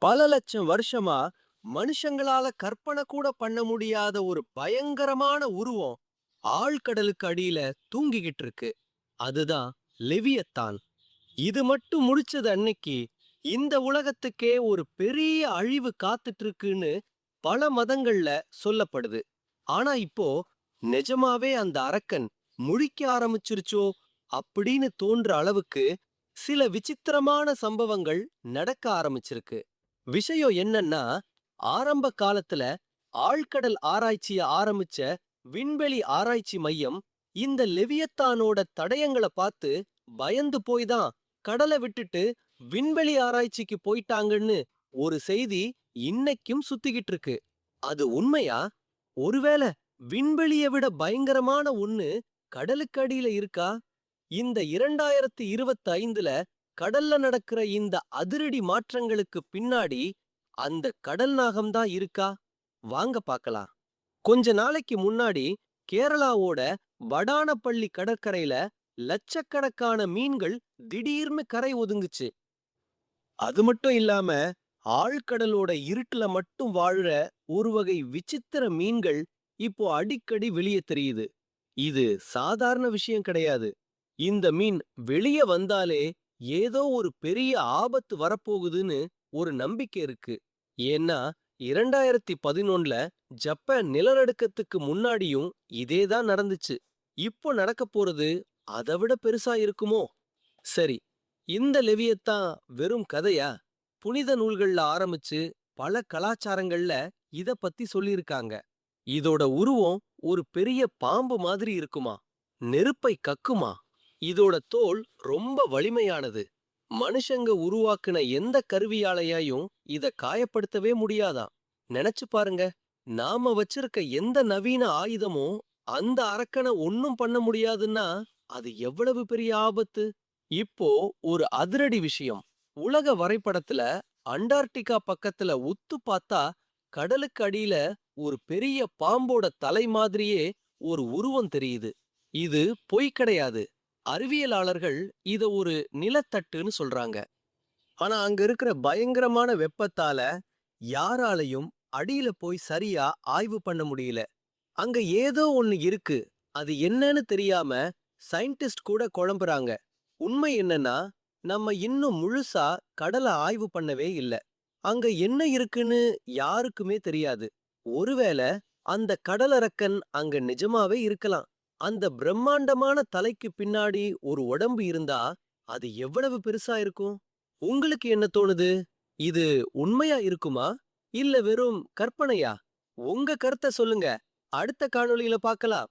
பல லட்சம் வருஷமா மனுஷங்களால கற்பனை கூட பண்ண முடியாத ஒரு பயங்கரமான உருவம் ஆழ்கடலுக்கு அடியில தூங்கிக்கிட்டு இருக்கு. அதுதான் லெவியத்தான். இது மட்டும் முடிச்சது அன்னைக்கு இந்த உலகத்துக்கே ஒரு பெரிய அழிவு காத்துட்டு இருக்குன்னு பல மதங்கள்ல சொல்லப்படுது. ஆனா இப்போ நிஜமாவே அந்த அரக்கன் முழிக்க ஆரம்பிச்சிருச்சோ அப்படின்னு தோன்ற அளவுக்கு சில விசித்திரமான சம்பவங்கள் நடக்க ஆரம்பிச்சிருக்கு. விஷயம் என்னன்னா, ஆரம்ப காலத்துல ஆழ்கடல் ஆராய்ச்சிய ஆரம்பிச்ச விண்வெளி ஆராய்ச்சி மையம் இந்த லெவியத்தானோட தடயங்கள பார்த்து பயந்து போய் தான் கடலை விட்டுட்டு விண்வெளி ஆராய்ச்சிக்கு போயிட்டாங்கன்னு ஒரு செய்தி இன்னைக்கும் சுத்திக்கிட்டு இருக்கு. அது உண்மையா? ஒருவேளை விண்வெளியை விட பயங்கரமான ஒண்ணு கடலுக்கு அடியில இருக்கா? இந்த 2025ல கடல்ல நடக்கிற இந்த அதிரடி மாற்றங்களுக்கு பின்னாடி அந்த கடல் நாகம் தான் இருக்கா? வாங்க பார்க்கலாம். கொஞ்ச நாளைக்கு முன்னாடி கேரளாவோட வடானப்பள்ளி கடற்கரையில லட்சக்கணக்கான மீன்கள் திடீர்னு கரை ஒதுங்குச்சு. அது மட்டும் இல்லாம ஆழ்கடலோட இருட்டுல மட்டும் வாழுற ஒரு வகை விசித்திர மீன்கள் இப்போ அடிக்கடி வெளியே தெரியுது. இது சாதாரண விஷயம் கிடையாது. இந்த மீன் வெளிய வந்தாலே ஏதோ ஒரு பெரிய ஆபத்து வரப்போகுதுன்னு ஒரு நம்பிக்கை இருக்கு. ஏன்னா 2011ல ஜப்பான் நிலநடுக்கத்துக்கு முன்னாடியும் இதேதான் நடந்துச்சு. இப்போ நடக்க போறது அதை விட பெருசா இருக்குமோ? சரி, இந்த லெவியத்தான் வெறும் கதையா? புனித நூல்கள்ல ஆரம்பிச்சு பல கலாச்சாரங்கள்ல இத பத்தி சொல்லியிருக்காங்க. இதோட உருவம் ஒரு பெரிய பாம்பு மாதிரி இருக்குமா? நெருப்பை கக்குமா? இதோட தோல் ரொம்ப வலிமையானது. மனுஷங்க உருவாக்குன எந்த கருவியாலையாயும் இத காயப்படுத்தவே முடியாதாம். நினைச்சு பாருங்க, நாம வச்சிருக்க எந்த நவீன ஆயுதமும் அந்த அரக்கனை ஒண்ணும் பண்ண முடியாதுன்னா அது எவ்வளவு பெரிய ஆபத்து. இப்போ ஒரு அதிரடி விஷயம். உலக வரைபடத்துல அண்டார்டிகா பக்கத்துல உத்து பார்த்தா கடலுக்கு அடியில ஒரு பெரிய பாம்போட தலை மாதிரியே ஒரு உருவம் தெரியுது. இது பொய் கிடையாது. அறிவியலாளர்கள் இத ஒரு நிலத்தட்டுன்னு சொல்றாங்க. ஆனா அங்க இருக்கிற பயங்கரமான வெப்பத்தால யாராலையும் அடியில போய் சரியா ஆய்வு பண்ண முடியல. அங்க ஏதோ ஒண்ணு இருக்கு. அது என்னன்னு தெரியாம சயின்டிஸ்ட் கூட குழம்புறாங்க. உண்மை என்னன்னா, நம்ம இன்னும் முழுசா கடல ஆய்வு பண்ணவே இல்ல. அங்க என்ன இருக்குன்னு யாருக்குமே தெரியாது. ஒருவேளை அந்த கடலரக்கன் அங்க நிஜமாவே இருக்கலாம். அந்த பிரம்மாண்டமான தலைக்கு பின்னாடி ஒரு உடம்பு இருந்தா அது எவ்வளவு பெருசா இருக்கும்? உங்களுக்கு என்ன தோணுது? இது உண்மையா இருக்குமா? இல்ல வெறும் கற்பனையா? உங்க கருத்தை சொல்லுங்க. அடுத்த காணொளியில பார்க்கலாம்.